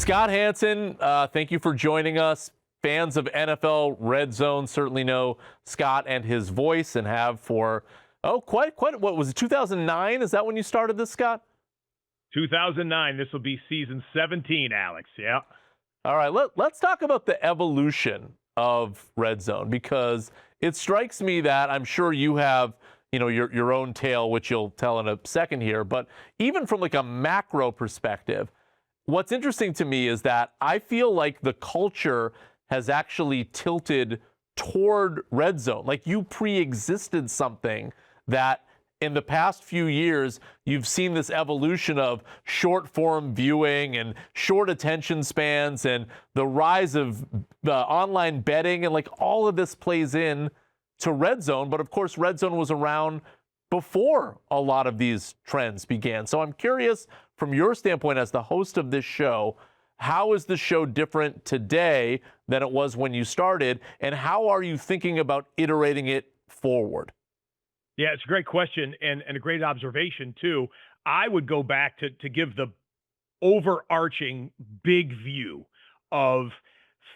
Scott Hanson, thank you for joining us. Fans of NFL RedZone certainly know Scott and his voice and have for, quite, what was it, 2009? Is that when you started this, Scott? 2009. This will be season 17, Alex. Yeah. All right, let's talk about the evolution of RedZone, because it strikes me that I'm sure you have, your own tale, which you'll tell in a second here, but even from like a macro perspective, what's interesting to me is that I feel like the culture has actually tilted toward RedZone. Like you pre-existed something that in the past few years, you've seen this evolution of short form viewing and short attention spans and the rise of online betting, and like all of this plays in to RedZone. But of course, RedZone was around before a lot of these trends began. So I'm curious, from your standpoint as the host of this show, how is the show different today than it was when you started, and how are you thinking about iterating it forward? Yeah, it's a great question and a great observation, too. I would go back to give the overarching big view of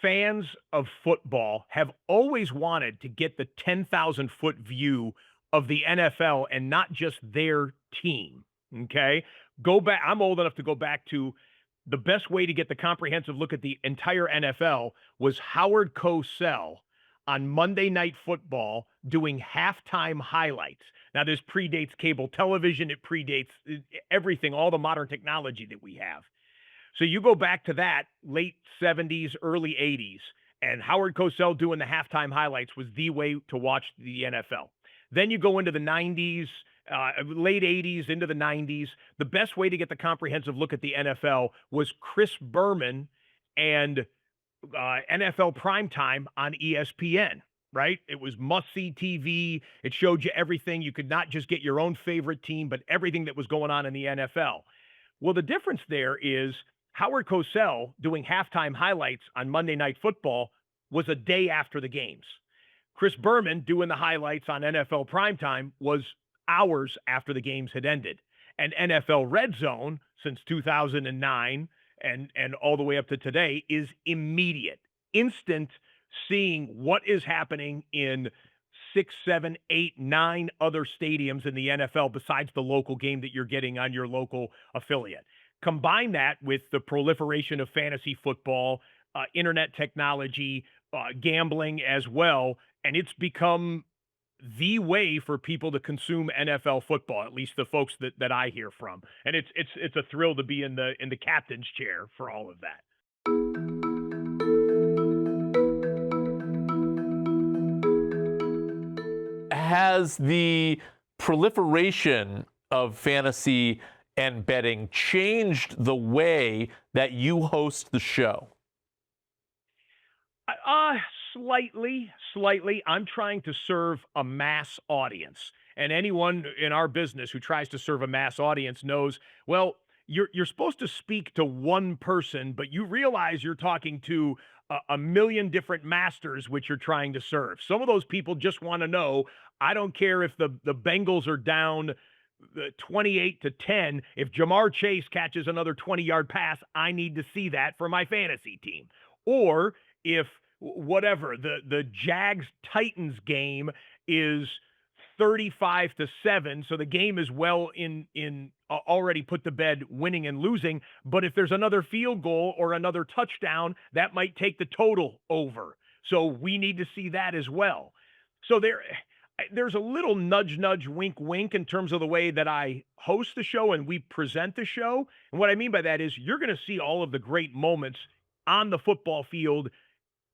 fans of football have always wanted to get the 10,000-foot view of the NFL and not just their team, okay? Go back. I'm old enough to go back to the best way to get the comprehensive look at the entire NFL was Howard Cosell on Monday Night Football doing halftime highlights. Now, this predates cable television. It predates everything, all the modern technology that we have. So you go back to that late 70s, early 80s, and Howard Cosell doing the halftime highlights was the way to watch the NFL. Then you go into the 90s, late 80s into the 90s. The best way to get the comprehensive look at the NFL was Chris Berman and NFL Primetime on ESPN, right? It was must-see TV. It showed you everything. You could not just get your own favorite team, but everything that was going on in the NFL. Well, the difference there is Howard Cosell doing halftime highlights on Monday Night Football was a day after the games. Chris Berman doing the highlights on NFL Primetime was hours after the games had ended. And NFL RedZone, since 2009, and all the way up to today, is immediate, instant, seeing what is happening in 6, 7, 8, 9 other stadiums in the NFL besides the local game that you're getting on your local affiliate. Combine that with the proliferation of fantasy football, internet technology, gambling as well, and it's become the way for people to consume NFL football, at least the folks that I hear from. And it's a thrill to be in the captain's chair for all of that. Has the proliferation of fantasy and betting changed the way that you host the show? Slightly. I'm trying to serve a mass audience. And anyone in our business who tries to serve a mass audience knows, well, you're supposed to speak to one person, but you realize you're talking to a million different masters which you're trying to serve. Some of those people just want to know, I don't care if the Bengals are down 28-10. If Jamar Chase catches another 20-yard pass, I need to see that for my fantasy team. Or if whatever the Jags Titans game is 35-7, so the game is well in already put to bed, winning and losing, but if there's another field goal or another touchdown, that might take the total over, so we need to see that as well. So there's a little nudge wink in terms of the way that I host the show and we present the show. And what I mean by that is you're going to see all of the great moments on the football field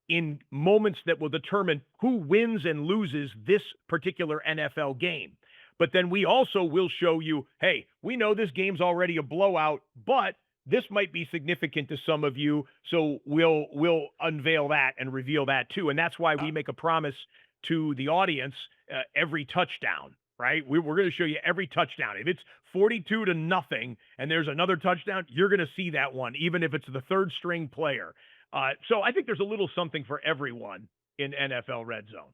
in moments that will determine who wins and loses this particular NFL game. But then we also will show you, hey, we know this game's already a blowout, but this might be significant to some of you, so we'll unveil that and reveal that too. And that's why we make a promise to the audience every touchdown, right? We're going to show you every touchdown. If it's 42-0 and there's another touchdown, you're going to see that one, even if it's the third string player. So I think there's a little something for everyone in NFL RedZone.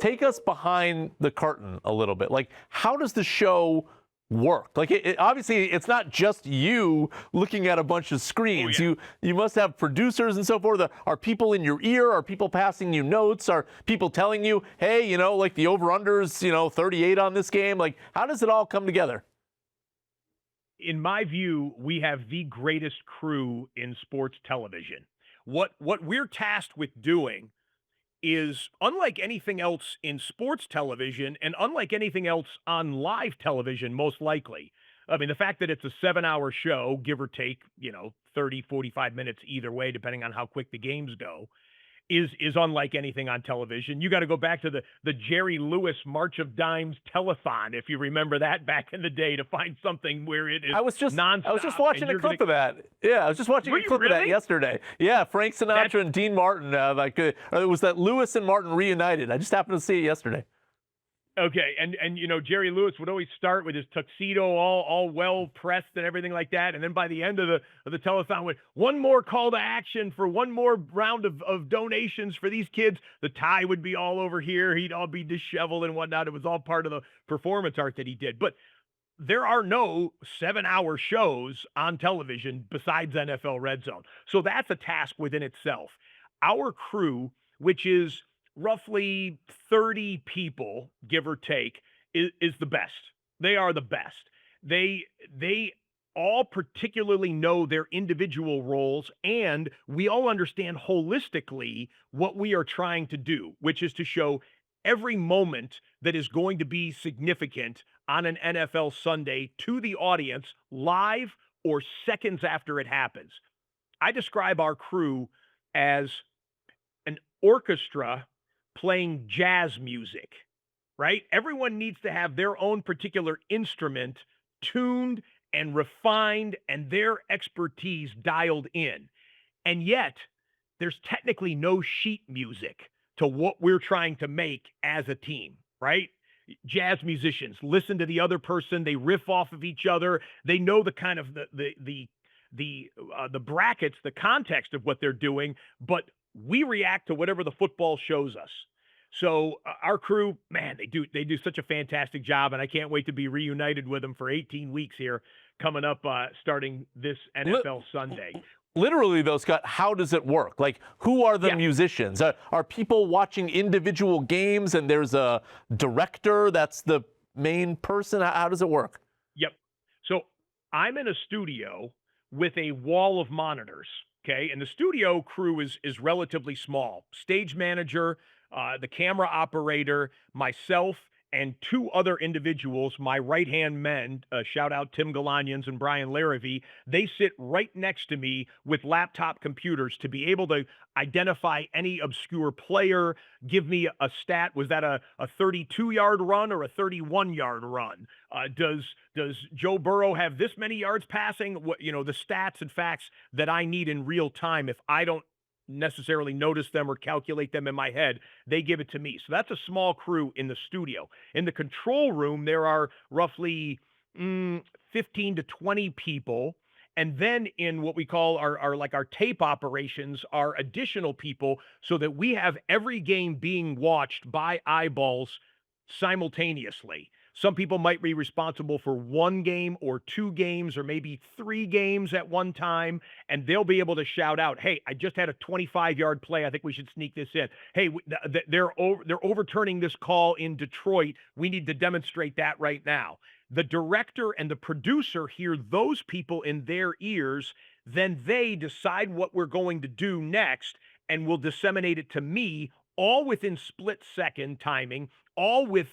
take us behind the curtain a little bit. Like, how does the show work? Like, obviously, it's not just you looking at a bunch of screens. Oh, yeah. You must have producers and so forth. Are people in your ear? Are people passing you notes? Are people telling you, hey, you know, like the over-under's, 38 on this game? Like, how does it all come together? In my view, we have the greatest crew in sports television. What we're tasked with doing is unlike anything else in sports television and unlike anything else on live television, most likely. I mean, the fact that it's a 7-hour show, give or take, 30, 45 minutes either way, depending on how quick the games go, is unlike anything on television. You got to go back to the Jerry Lewis March of Dimes telethon, if you remember that back in the day, to find something where it is nonstop. I was just watching a clip of that. Yeah, I was just watching a clip of that yesterday. Yeah, Frank Sinatra and Dean Martin. It was that Lewis and Martin reunited. I just happened to see it yesterday. Okay, and Jerry Lewis would always start with his tuxedo all well pressed and everything like that, and then by the end of the telethon, with one more call to action for one more round of donations for these kids, the tie would be all over here, he'd all be disheveled and whatnot. It was all part of the performance art that he did. But there are no 7-hour shows on television besides NFL RedZone, so that's a task within itself. Our crew, which is roughly 30 people, give or take, is the best. They are the best. They all particularly know their individual roles, and we all understand holistically what we are trying to do, which is to show every moment that is going to be significant on an NFL Sunday to the audience live or seconds after it happens. I describe our crew as an orchestra playing jazz music, right? Everyone needs to have their own particular instrument tuned and refined and their expertise dialed in. And yet, there's technically no sheet music to what we're trying to make as a team, right? Jazz musicians listen to the other person, they riff off of each other, they know the kind of the brackets, the context of what they're doing, but we react to whatever the football shows us. So our crew, man, they do such a fantastic job, and I can't wait to be reunited with them for 18 weeks here coming up, starting this NFL Sunday. Literally, though, Scott, how does it work? Like, who are the musicians? Are people watching individual games and there's a director that's the main person? How does it work? Yep. So I'm in a studio with a wall of monitors, okay? And the studio crew is relatively small. Stage manager, the camera operator, myself, and two other individuals, my right-hand men, shout out Tim Galanians and Brian Larrivee, they sit right next to me with laptop computers to be able to identify any obscure player, give me a stat. Was that a 32-yard run or a 31-yard run? Does Joe Burrow have this many yards passing? What, the stats and facts that I need in real time if I don't necessarily notice them or calculate them in my head, they give it to me. So that's a small crew in the studio. In the control room, there are roughly 15 to 20 people. And then in what we call our tape operations are additional people so that we have every game being watched by eyeballs simultaneously. Some people might be responsible for one game or two games or maybe three games at one time, and they'll be able to shout out, hey, I just had a 25-yard play. I think we should sneak this in. Hey, they're overturning this call in Detroit. We need to demonstrate that right now. The director and the producer hear those people in their ears. Then they decide what we're going to do next and will disseminate it to me, all within split-second timing, all with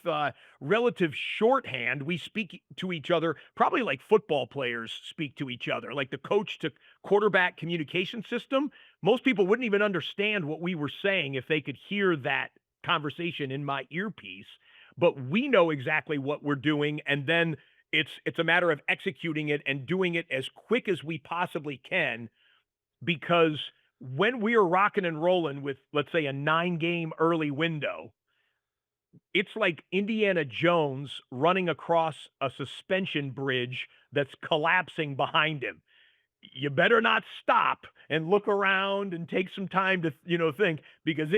relative shorthand. We speak to each other probably like football players speak to each other, like the coach to quarterback communication system. Most people wouldn't even understand what we were saying if they could hear that conversation in my earpiece. But we know exactly what we're doing, and then it's a matter of executing it and doing it as quick as we possibly can, because when we are rocking and rolling with, let's say, a 9-game early window, it's like Indiana Jones running across a suspension bridge that's collapsing behind him. You better not stop and look around and take some time to, think, because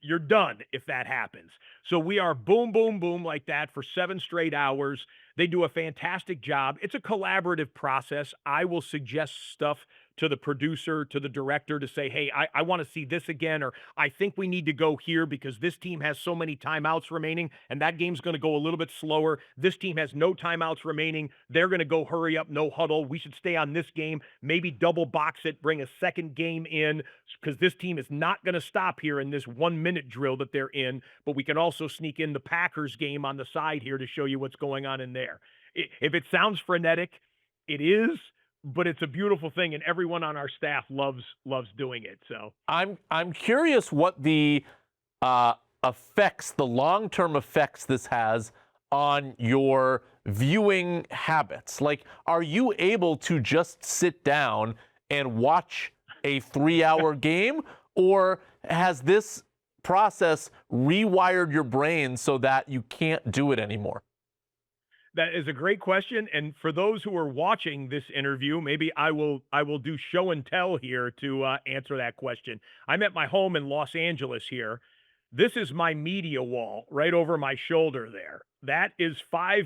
you're done if that happens. So we are boom, boom, boom like that for 7 straight hours. They do a fantastic job. It's a collaborative process. I will suggest stuff to the producer, to the director to say, hey, I want to see this again, or I think we need to go here because this team has so many timeouts remaining and that game's going to go a little bit slower. This team has no timeouts remaining. They're going to go hurry up, no huddle. We should stay on this game, maybe double box it, bring a second game in because this team is not going to stop here in this 1 minute drill that they're in. But we can also sneak in the Packers game on the side here to show you what's going on in there. If it sounds frenetic, it is, but it's a beautiful thing, and everyone on our staff loves doing it. So I'm curious what the effects, the long-term effects this has on your viewing habits. Like, are you able to just sit down and watch a 3-hour game, or has this process rewired your brain so that you can't do it anymore? that is a great question. And for those who are watching this interview, maybe I will do show and tell here to answer that question. I'm at my home in Los Angeles here. This is my media wall right over my shoulder there. That is 5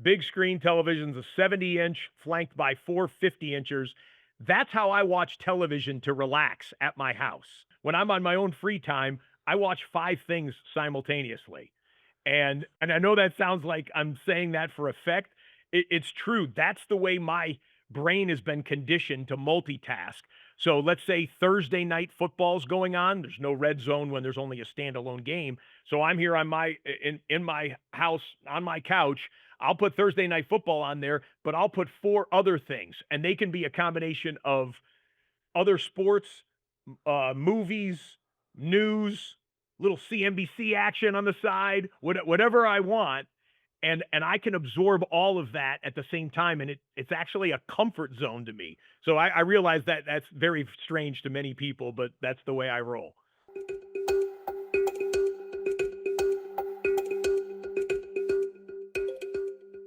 big screen televisions, a 70-inch flanked by 4 50-inchers. That's how I watch television to relax at my house. When I'm on my own free time, I watch 5 things simultaneously. And I know that sounds like I'm saying that for effect. It's true. That's the way my brain has been conditioned to multitask. So let's say Thursday night football's going on. There's no red zone when there's only a standalone game. So I'm here on in my house on my couch. I'll put Thursday night football on there, but I'll put 4 other things, and they can be a combination of other sports, movies, news, little CNBC action on the side, whatever I want, and I can absorb all of that at the same time, and it's actually a comfort zone to me. So I realize that that's very strange to many people, but that's the way I roll.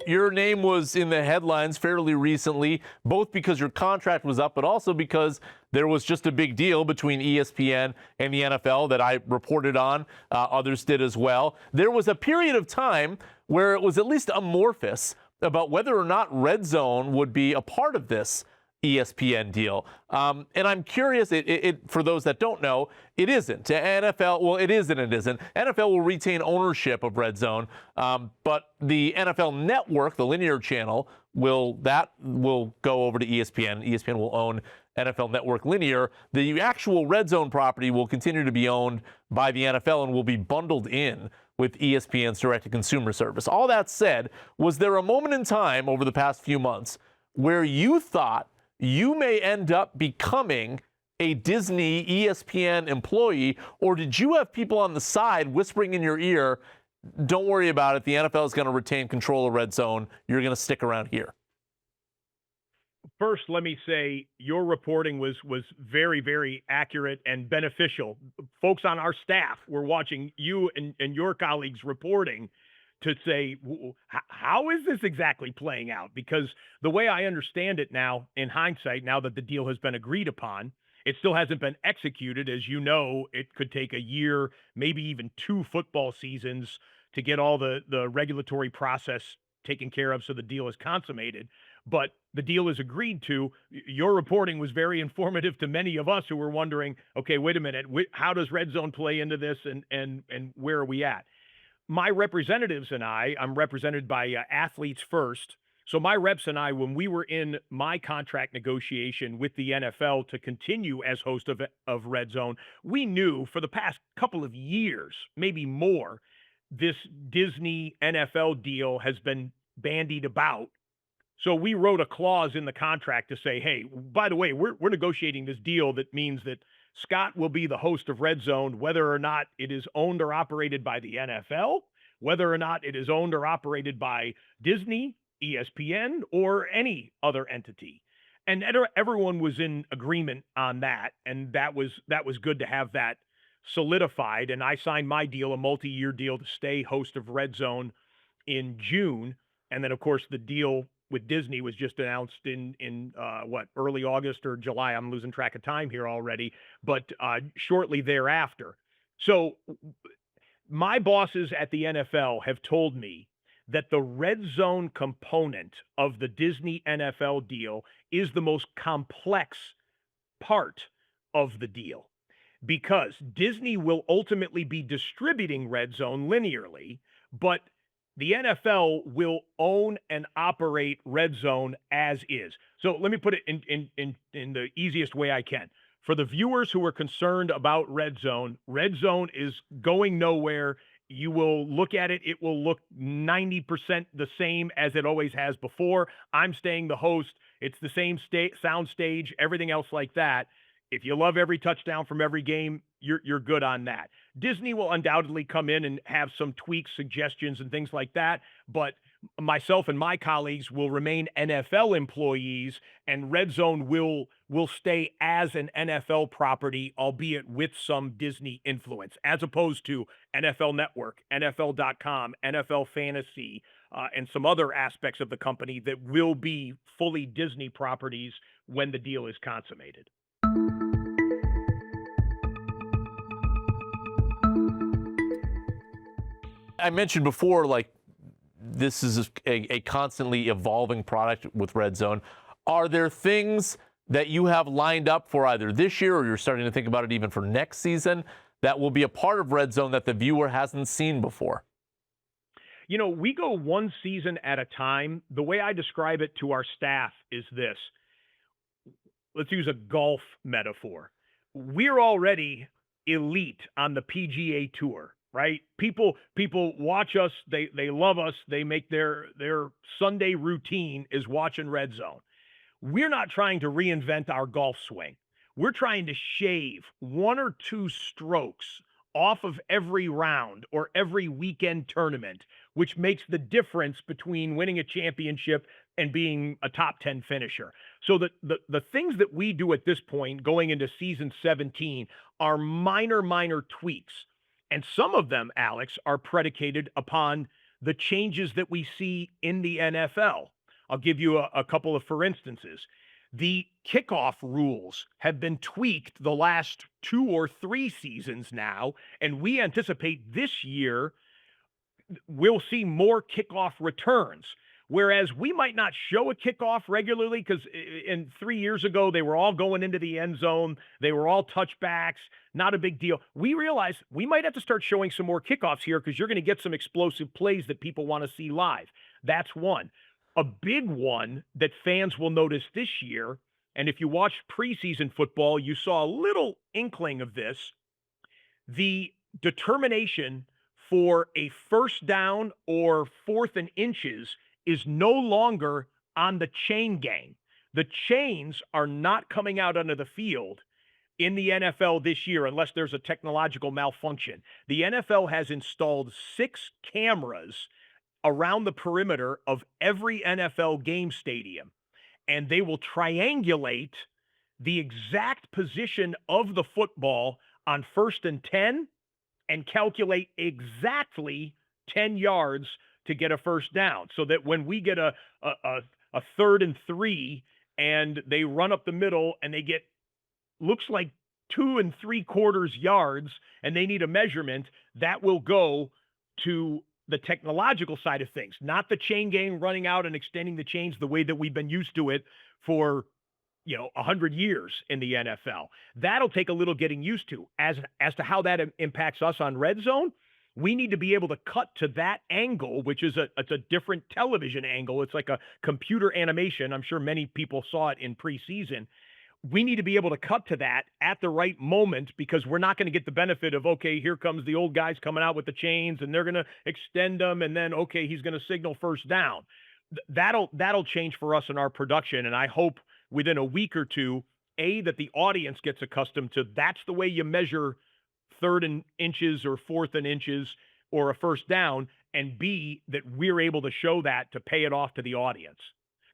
Your name was in the headlines fairly recently, both because your contract was up, but also because there was just a big deal between ESPN and the NFL that I reported on. Others did as well. There was a period of time where it was at least amorphous about whether or not RedZone would be a part of this ESPN deal. And I'm curious, for those that don't know, it isn't. NFL, well, it is and it isn't. NFL will retain ownership of RedZone, but the NFL Network, the linear channel, will go over to ESPN. ESPN will own NFL Network Linear. The actual RedZone property will continue to be owned by the NFL and will be bundled in with ESPN's direct-to-consumer service. All that said, was there a moment in time over the past few months where you thought you may end up becoming a Disney ESPN employee, or did you have people on the side whispering in your ear, don't worry about it, the NFL is going to retain control of RedZone, you're going to stick around here? First, let me say your reporting was very, very accurate and beneficial. Folks on our staff were watching you and your colleagues reporting to say, how is this exactly playing out? Because the way I understand it now, in hindsight, now that the deal has been agreed upon, it still hasn't been executed. As you know, it could take a year, maybe even 2 football seasons to get all the regulatory process taken care of so the deal is consummated. But the deal is agreed to. Your reporting was very informative to many of us who were wondering, okay, wait a minute, how does RedZone play into this, and where are we at? My representatives and I'm represented by Athletes First. So my reps and I, when we were in my contract negotiation with the NFL to continue as host of RedZone, we knew for the past couple of years, maybe more, this Disney NFL deal has been bandied about. So we wrote a clause in the contract to say, hey, by the way, we're negotiating this deal that means that Scott will be the host of RedZone, whether or not it is owned or operated by the NFL, whether or not it is owned or operated by Disney, ESPN, or any other entity. And everyone was in agreement on that, and that was good to have that solidified. And I signed my deal, a multi-year deal, to stay host of RedZone in June. And then, of course, the deal with Disney was just announced in early August or July. I'm losing track of time here already, but shortly thereafter. So my bosses at the NFL have told me that the red zone component of the Disney NFL deal is the most complex part of the deal because Disney will ultimately be distributing red zone linearly, but the NFL will own and operate red zone as is. So let me put it in the easiest way I can. For the viewers who are concerned about red zone is going nowhere. You will look at it, it will look 90% the same as it always has before. I'm staying the host. It's the same sound stage, everything else like that. If you love every touchdown from every game, you're good on that. Disney will undoubtedly come in and have some tweaks, suggestions, and things like that. But myself and my colleagues will remain NFL employees, and Red Zone will stay as an NFL property, albeit with some Disney influence, as opposed to NFL Network, NFL.com, NFL Fantasy, and some other aspects of the company that will be fully Disney properties when the deal is consummated. I mentioned before, like, this is a constantly evolving product with RedZone. Are there things that you have lined up for either this year or you're starting to think about it even for next season that will be a part of RedZone that the viewer hasn't seen before? You know, we go one season at a time. The way I describe it to our staff is this. Let's use a golf metaphor. We're already elite on the PGA Tour, right? People watch us, they love us, they make their Sunday routine is watching Red Zone. We're not trying to reinvent our golf swing. We're trying to shave one or two strokes off of every round or every weekend tournament, which makes the difference between winning a championship and being a top 10 finisher. So the things that we do at this point going into season 17 are minor tweaks. And some of them, Alex, are predicated upon the changes that we see in the NFL. I'll give you a couple of for instances. The kickoff rules have been tweaked the last 2 or 3 seasons now, and we anticipate this year we'll see more kickoff returns. Whereas we might not show a kickoff regularly because in 3 years ago, they were all going into the end zone. They were all touchbacks, not a big deal. We realized we might have to start showing some more kickoffs here because you're going to get some explosive plays that people want to see live. That's one. A big one that fans will notice this year, and if you watched preseason football, you saw a little inkling of this, the determination for a first down or 4th and inches is no longer on the chain gang. The chains are not coming out onto the field in the NFL this year unless there's a technological malfunction. The NFL has installed 6 cameras around the perimeter of every NFL game stadium, and they will triangulate the exact position of the football on 1st and 10 and calculate exactly 10 yards to get a first down, so that when we get a 3rd and 3 and they run up the middle and they get looks like 2 3/4 yards and they need a measurement, that will go to the technological side of things, not the chain gang running out and extending the chains the way that we've been used to it for 100 years in the NFL. That'll take a little getting used to. As to how that impacts us on Red Zone, we need to be able to cut to that angle, which is it's a different television angle. It's like a computer animation. I'm sure many people saw it in preseason. We need to be able to cut to that at the right moment because we're not going to get the benefit of, okay, here comes the old guys coming out with the chains and they're going to extend them. And then, okay, he's going to signal first down. That'll change for us in our production. And I hope within a week or two, that the audience gets accustomed to that's the way you measure 3rd and inches or 4th and inches or a first down, and B, that we're able to show that to pay it off to the audience.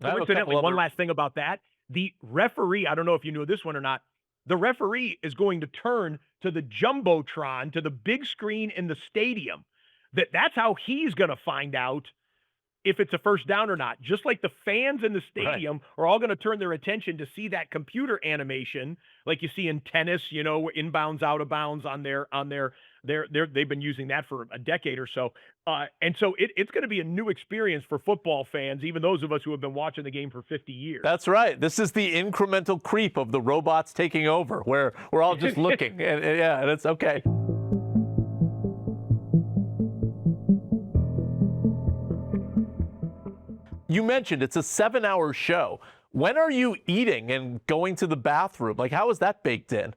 Coincidentally, one last thing about that, the referee, I don't know if you knew this one or not, the referee is going to turn to the Jumbotron, to the big screen in the stadium. That's how he's going to find out if it's a first down or not. Just like the fans in the stadium are all going to turn their attention to see that computer animation, like you see in tennis, inbounds, out of bounds on their they've been using that for a decade or so. And so it's going to be a new experience for football fans, even those of us who have been watching the game for 50 years. That's right. This is the incremental creep of the robots taking over, where we're all just looking. and it's okay. You mentioned it's a 7-hour show. When are you eating and going to the bathroom? Like, how is that baked in?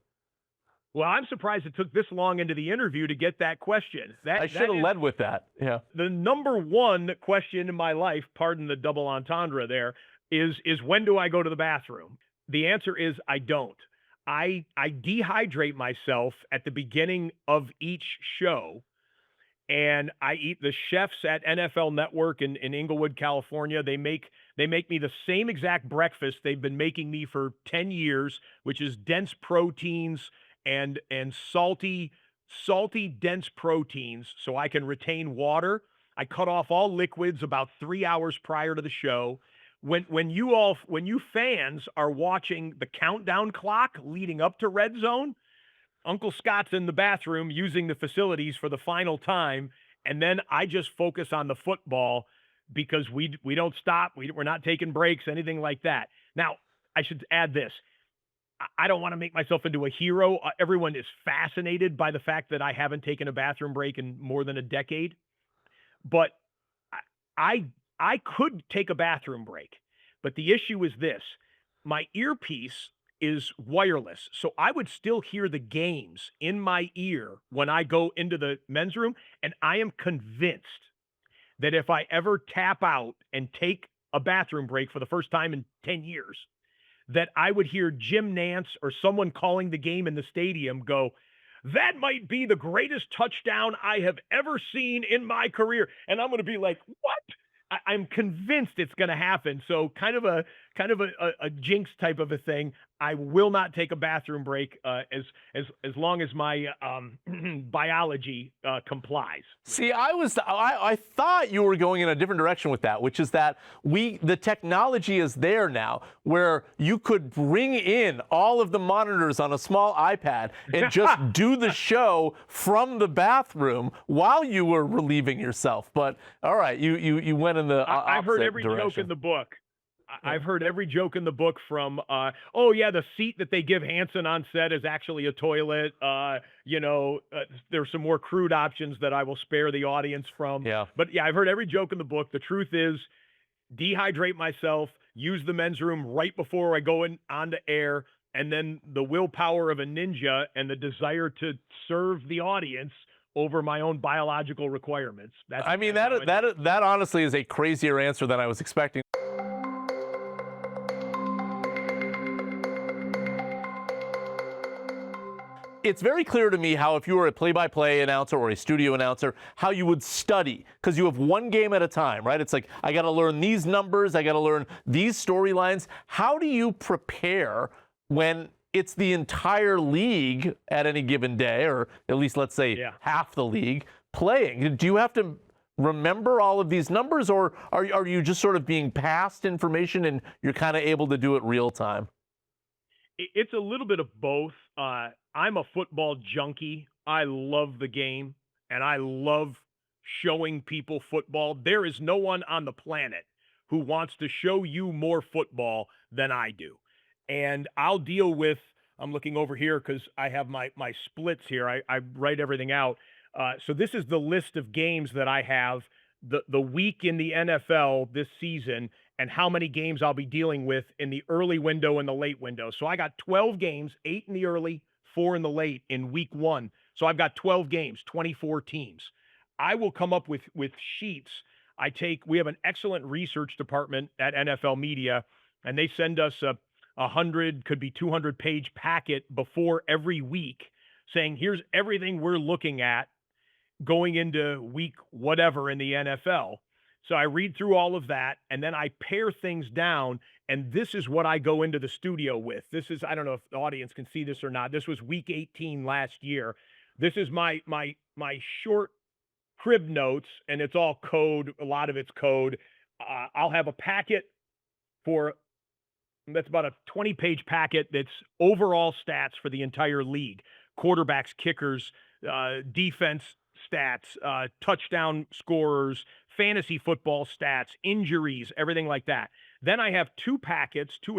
Well, I'm surprised it took this long into the interview to get that question. I should have led with that. Yeah. The number one question in my life, pardon the double entendre there, is when do I go to the bathroom? The answer is I don't. I dehydrate myself at the beginning of each show. And I eat the chefs at NFL Network in Inglewood, California. They make me the same exact breakfast they've been making me for 10 years, which is dense proteins and salty dense proteins so I can retain water. I cut off all liquids about 3 hours prior to the show. When you fans are watching the countdown clock leading up to Red Zone, Uncle Scott's in the bathroom using the facilities for the final time, and then I just focus on the football because we don't stop. We're not taking breaks, anything like that. Now, I should add this. I don't want to make myself into a hero. Everyone is fascinated by the fact that I haven't taken a bathroom break in more than a decade. But I could take a bathroom break. But the issue is this. My earpiece is wireless. So I would still hear the games in my ear when I go into the men's room. And I am convinced that if I ever tap out and take a bathroom break for the first time in 10 years, that I would hear Jim Nantz or someone calling the game in the stadium go, "That might be the greatest touchdown I have ever seen in my career." And I'm going to be like, "What?" I'm convinced it's going to happen. So kind of a jinx type of a thing. I will not take a bathroom break as long as my biology complies. See, I thought you were going in a different direction with that, which is that the technology is there now where you could bring in all of the monitors on a small iPad and just do the show from the bathroom while you were relieving yourself. But all right, you went in the opposite I've heard every direction. joke in the book. I've heard every joke in the book from, the seat that they give Hanson on set is actually a toilet. There's some more crude options that I will spare the audience from. Yeah. But yeah, I've heard every joke in the book. The truth is, dehydrate myself, use the men's room right before I go onto air, and then the willpower of a ninja and the desire to serve the audience over my own biological requirements. That honestly is a crazier answer than I was expecting. It's very clear to me how if you were a play-by-play announcer or a studio announcer, how you would study, because you have one game at a time, right? It's like, I got to learn these numbers, I got to learn these storylines. How do you prepare when it's the entire league at any given day, or at least let's say half the league playing? Do you have to remember all of these numbers, or are you just sort of being passed information and you're kind of able to do it real time? It's a little bit of both. I'm a football junkie. I love the game, and I love showing people football. There is no one on the planet who wants to show you more football than I do. And I'll deal with, I'm looking over here because I have my splits here. I write everything out. So this is the list of games that I have the week in the NFL this season and how many games I'll be dealing with in the early window and the late window. So I got 12 games, 8 in the early, 4 in the late in week 1. So I've got 12 games, 24 teams. I will come up with sheets. We have an excellent research department at NFL Media, and they send us a 100, could be 200-page packet before every week saying, here's everything we're looking at going into week whatever in the NFL. So I read through all of that, and then I pare things down, and this is what I go into the studio with. This is, I don't know if the audience can see this or not. This was week 18 last year. This is my short crib notes, and it's all code. A lot of it's code. I'll have a packet for that's about a 20-page packet that's overall stats for the entire league: quarterbacks, kickers, defense stats, touchdown scorers, fantasy football stats, injuries, everything like that. Then I have two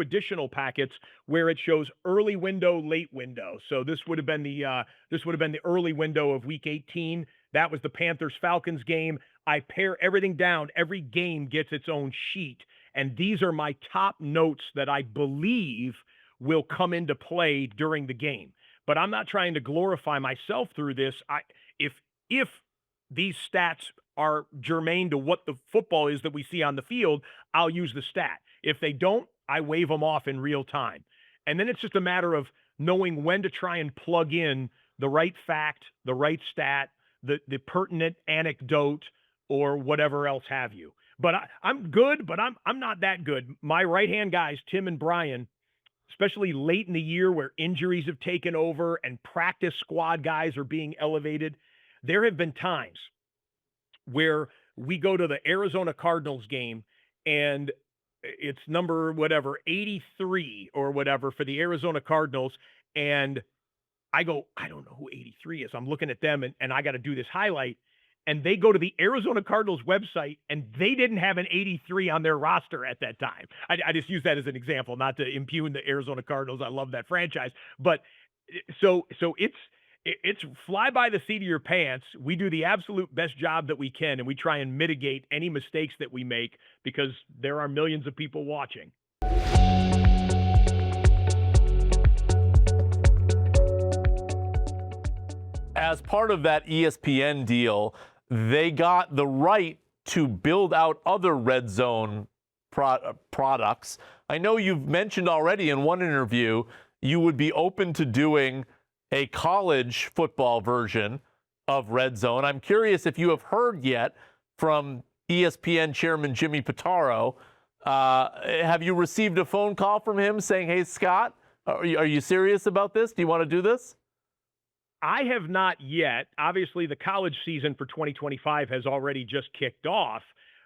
additional packets where it shows early window, late window. So this would have been the early window of week 18. That was the Panthers Falcons game. I pare everything down. Every game gets its own sheet. And these are my top notes that I believe will come into play during the game. But I'm not trying to glorify myself through this. If these stats are germane to what the football is that we see on the field, I'll use the stat. If they don't, I wave them off in real time. And then it's just a matter of knowing when to try and plug in the right fact, the right stat, the pertinent anecdote, or whatever else have you. But I'm good, but I'm not that good. My right-hand guys, Tim and Brian, especially late in the year where injuries have taken over and practice squad guys are being elevated, there have been times where we go to the Arizona Cardinals game and it's number whatever, 83 or whatever for the Arizona Cardinals. And I go, I don't know who 83 is. I'm looking at them and I got to do this highlight. And they go to the Arizona Cardinals website and they didn't have an 83 on their roster at that time. I just use that as an example, not to impugn the Arizona Cardinals. I love that franchise. But so it's fly by the seat of your pants. We do the absolute best job that we can, and we try and mitigate any mistakes that we make because there are millions of people watching. As part of that ESPN deal, they got the right to build out other Red Zone products. I know you've mentioned already in one interview you would be open to doing a college football version of Red Zone. I'm curious if you have heard yet from ESPN chairman Jimmy Pitaro. Have you received a phone call from him saying, hey, Scott, are you serious about this? Do you want to do this? I have not yet. Obviously, the college season for 2025 has already just kicked off,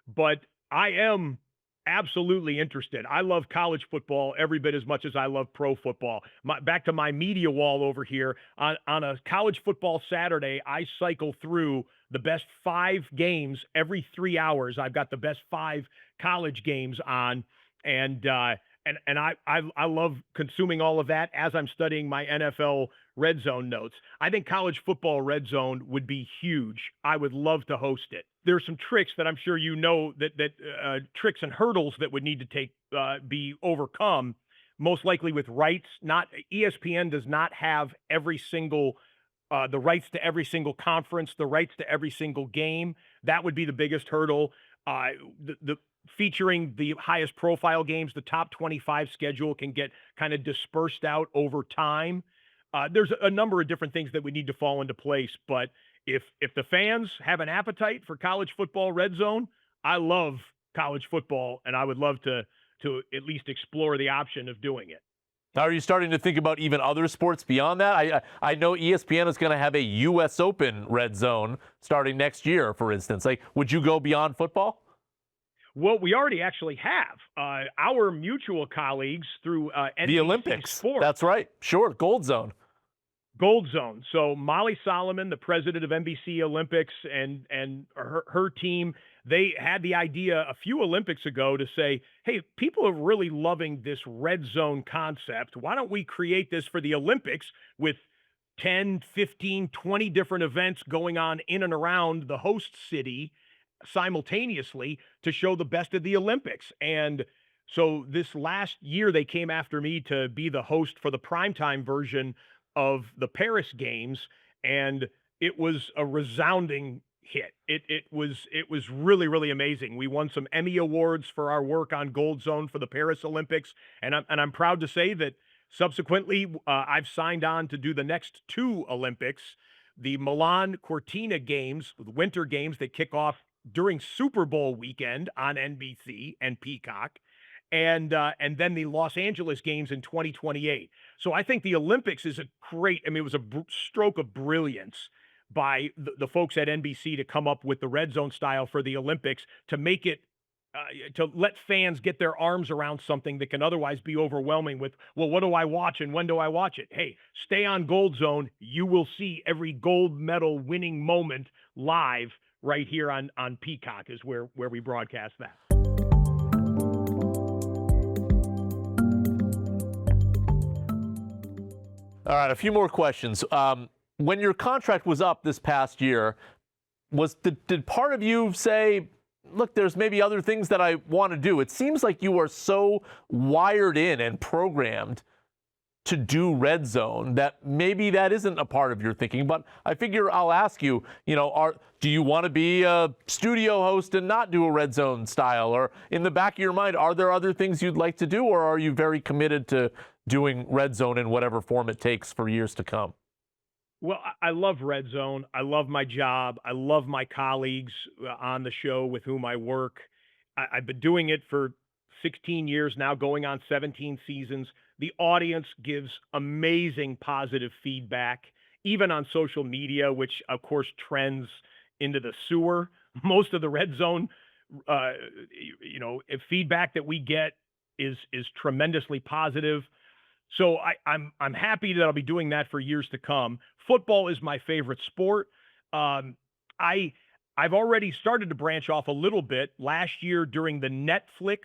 but I am absolutely interested. I love college football every bit as much as I love pro football. Back to my media wall over here, on a college football Saturday, I cycle through the best 5 games every 3 hours. I've got the best 5 college games on, and I love consuming all of that as I'm studying my NFL RedZone notes. I think college football RedZone would be huge. I would love to host it. There's some tricks that I'm sure you know that tricks and hurdles that would need to be overcome, most likely with rights. Not ESPN does not have every single the rights to every single conference, the rights to every single game. That would be the biggest hurdle. The featuring the highest profile games, the top 25 schedule can get kind of dispersed out over time. There's a number of different things that we need to fall into place. But if the fans have an appetite for college football Red Zone, I love college football, and I would love to at least explore the option of doing it. Now, are you starting to think about even other sports beyond that? I know ESPN is going to have a U.S. Open Red Zone starting next year, for instance. Like, would you go beyond football? Well, we already actually have our mutual colleagues through NBC the Olympics. Sports. That's right. Sure. Gold Zone. Gold Zone. So Molly Solomon, the president of NBC Olympics, and her team, they had the idea a few Olympics ago to say, hey, people are really loving this Red Zone concept. Why don't we create this for the Olympics with 10, 15, 20 different events going on in and around the host city simultaneously to show the best of the Olympics. And so this last year, they came after me to be the host for the primetime version of the Paris Games, and it was a resounding hit. It was really, really amazing. We won some Emmy Awards for our work on Gold Zone for the Paris Olympics, and I'm proud to say that subsequently I've signed on to do the next 2 Olympics, the Milan Cortina Games, the Winter Games that kick off during Super Bowl weekend on NBC and Peacock, and then the Los Angeles Games in 2028. So I think the Olympics is a great, I mean, it was a stroke of brilliance by the folks at NBC to come up with the Red Zone style for the Olympics to make it to let fans get their arms around something that can otherwise be overwhelming with, well, what do I watch and when do I watch it? Hey, stay on Gold Zone. You will see every gold medal winning moment live right here on Peacock is where we broadcast that. All right, a few more questions. When your contract was up this past year, did part of you say, look, there's maybe other things that I want to do? It seems like you are so wired in and programmed to do Red Zone that maybe that isn't a part of your thinking. But I figure I'll ask you, do you want to be a studio host and not do a Red Zone style? Or in the back of your mind, are there other things you'd like to do? Or are you very committed to doing Red Zone in whatever form it takes for years to come? Well, I love Red Zone. I love my job. I love my colleagues on the show with whom I work. I've been doing it for 16 years now, going on 17 seasons. The audience gives amazing positive feedback, even on social media, which of course trends into the sewer. Most of the Red Zone, feedback that we get is tremendously positive. So I'm happy that I'll be doing that for years to come. Football is my favorite sport. I've already started to branch off a little bit. Last year during the Netflix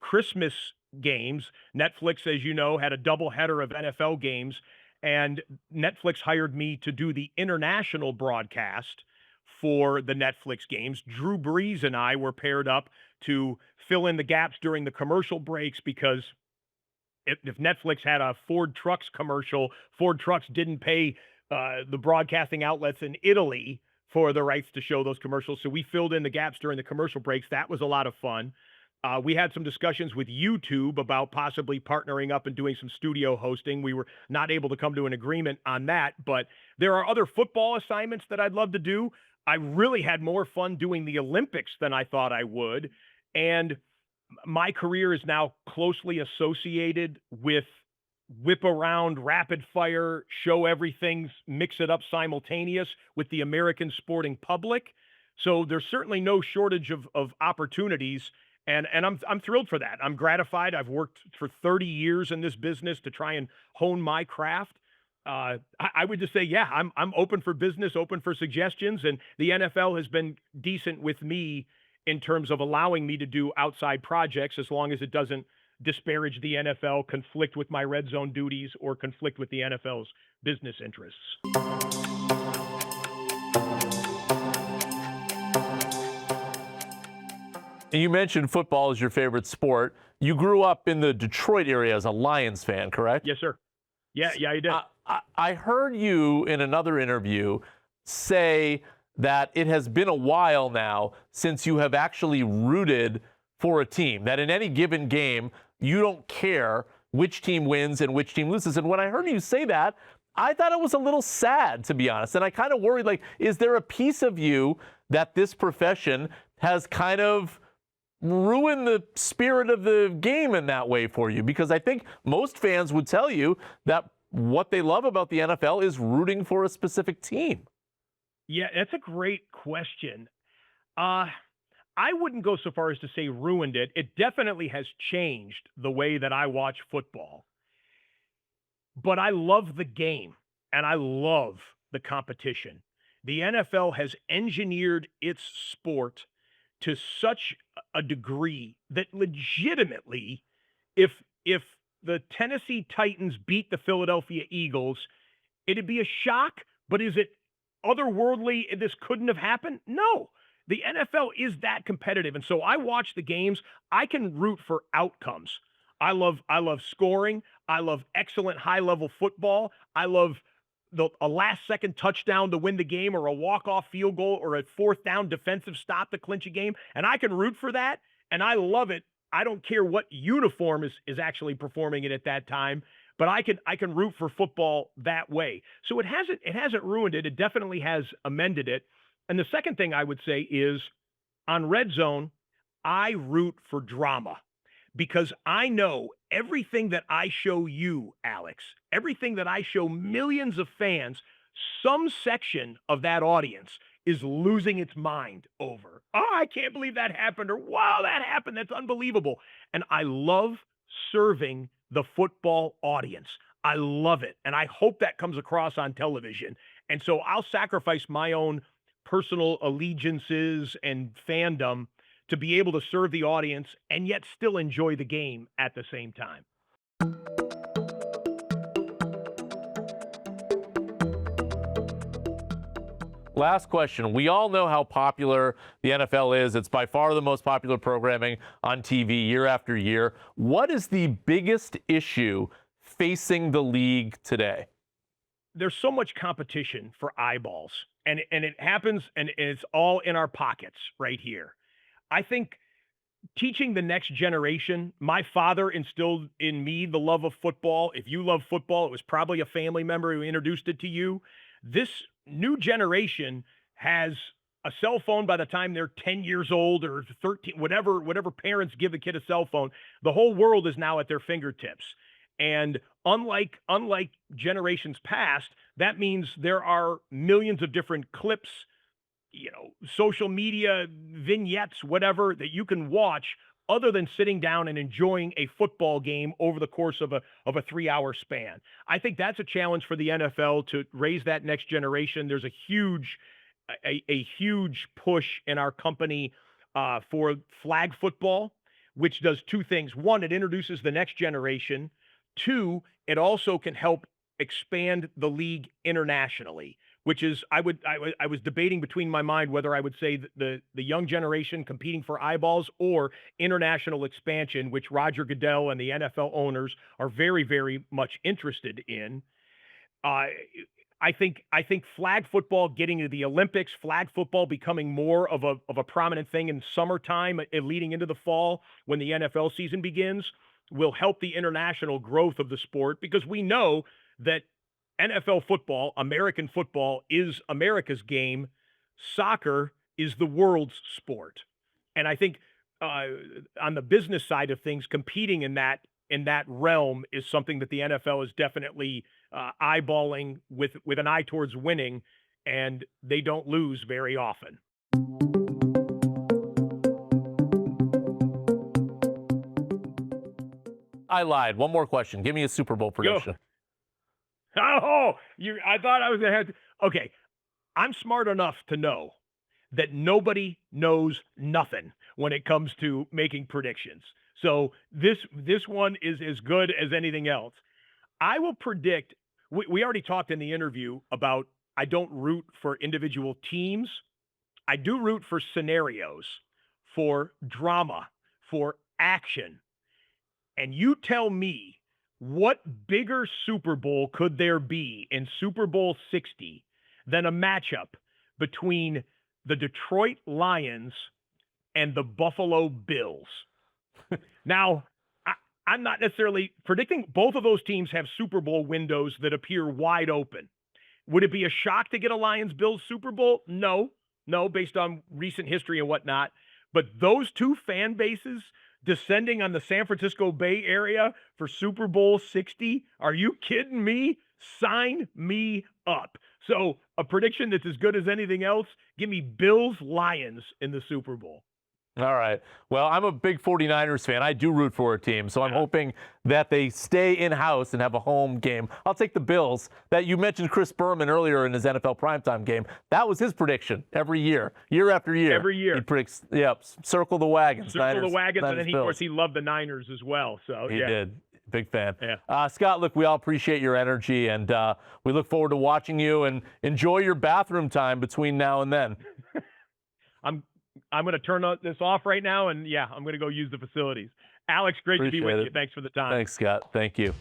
Christmas games, Netflix, as you know, had a doubleheader of NFL games, and Netflix hired me to do the international broadcast for the Netflix games. Drew Brees and I were paired up to fill in the gaps during the commercial breaks because if Netflix had a Ford Trucks commercial, Ford Trucks didn't pay the broadcasting outlets in Italy for the rights to show those commercials. So we filled in the gaps during the commercial breaks. That was a lot of fun. We had some discussions with YouTube about possibly partnering up and doing some studio hosting. We were not able to come to an agreement on that, but there are other football assignments that I'd love to do. I really had more fun doing the Olympics than I thought I would. And my career is now closely associated with whip around, rapid fire, show everything, mix it up simultaneous with the American sporting public. So there's certainly no shortage of opportunities. And I'm thrilled for that. I'm gratified. I've worked for 30 years in this business to try and hone my craft. I would just say, yeah, I'm open for business, open for suggestions. And the NFL has been decent with me in terms of allowing me to do outside projects as long as it doesn't disparage the NFL, conflict with my Red Zone duties, or conflict with the NFL's business interests. You mentioned football is your favorite sport. You grew up in the Detroit area as a Lions fan, correct? Yes, sir. Yeah, you did. I heard you in another interview say that it has been a while now since you have actually rooted for a team, that in any given game, you don't care which team wins and which team loses. And when I heard you say that, I thought it was a little sad, to be honest. And I kind of worried, like, is there a piece of you that this profession has kind of ruined the spirit of the game in that way for you? Because I think most fans would tell you that what they love about the NFL is rooting for a specific team. Yeah, that's a great question. I wouldn't go so far as to say ruined it. It definitely has changed the way that I watch football. But I love the game, and I love the competition. The NFL has engineered its sport to such a degree that legitimately, if the Tennessee Titans beat the Philadelphia Eagles, it'd be a shock, but is it otherworldly? This couldn't have happened? No. The NFL is that competitive. And so I watch the games. I can root for outcomes. I love scoring. I love excellent high-level football. I love a last-second touchdown to win the game, or a walk-off field goal, or a fourth down defensive stop to clinch a game. And I can root for that, and I love it. I don't care what uniform is actually performing it at that time, but I can root for football that way. So it hasn't ruined it. It definitely has amended it. And the second thing I would say is, on Red Zone, I root for drama, because I know everything that I show you, Alex, everything that I show millions of fans, some section of that audience is losing its mind over. Oh, I can't believe that happened, or wow, that happened. That's unbelievable. And I love serving the football audience. I love it. And I hope that comes across on television. And so I'll sacrifice my own personal allegiances and fandom to be able to serve the audience and yet still enjoy the game at the same time. Last question. We all know how popular the NFL is. It's by far the most popular programming on TV year after year. What is the biggest issue facing the league today? There's so much competition for eyeballs, and it happens, and it's all in our pockets right here. I think teaching the next generation, my father instilled in me the love of football. If you love football, it was probably a family member who introduced it to you. This new generation has a cell phone by the time they're 10 years old or 13, whatever parents give a kid a cell phone. The whole world is now at their fingertips. And unlike generations past, that means there are millions of different clips, social media vignettes, whatever, that you can watch other than sitting down and enjoying a football game over the course of a 3-hour span. I think that's a challenge for the NFL to raise that next generation. There's a huge push in our company for flag football, which does two things. One, it introduces the next generation. Two, it also can help expand the league internationally, which is, I was debating between my mind whether I would say the young generation competing for eyeballs or international expansion, which Roger Goodell and the NFL owners are very, very much interested in. I think flag football getting to the Olympics, flag football becoming more of a prominent thing in summertime leading into the fall when the NFL season begins will help the international growth of the sport, because we know that NFL football, American football, is America's game. Soccer is the world's sport. And I think on the business side of things, competing in that realm is something that the NFL is definitely eyeballing with an eye towards winning, and they don't lose very often. I lied. One more question. Give me a Super Bowl prediction. Oh, I thought I was going to have to. Okay, I'm smart enough to know that nobody knows nothing when it comes to making predictions. So this one is as good as anything else. I will predict, we already talked in the interview about I don't root for individual teams. I do root for scenarios, for drama, for action. And you tell me, what bigger Super Bowl could there be in Super Bowl 60 than a matchup between the Detroit Lions and the Buffalo Bills? Now, I'm not necessarily predicting. Both of those teams have Super Bowl windows that appear wide open. Would it be a shock to get a Lions-Bills Super Bowl? No, based on recent history and whatnot. But those two fan bases descending on the San Francisco Bay Area for Super Bowl 60? Are you kidding me? Sign me up. So a prediction that's as good as anything else, give me Bills-Lions in the Super Bowl. All right. Well, I'm a big 49ers fan. I do root for a team, so I'm hoping that they stay in-house and have a home game. I'll take the Bills. That you mentioned Chris Berman earlier in his NFL primetime game. That was his prediction every year after year. Every year. He predicts, circle the wagons. Circle the wagons, Niners, and then, of course, he loved the Niners as well. So he did. Big fan. Yeah. Scott, look, we all appreciate your energy, and we look forward to watching you, and enjoy your bathroom time between now and then. I'm going to turn this off right now, and I'm going to go use the facilities. Alex, great to be with you. Thanks for the time. Thanks, Scott. Thank you.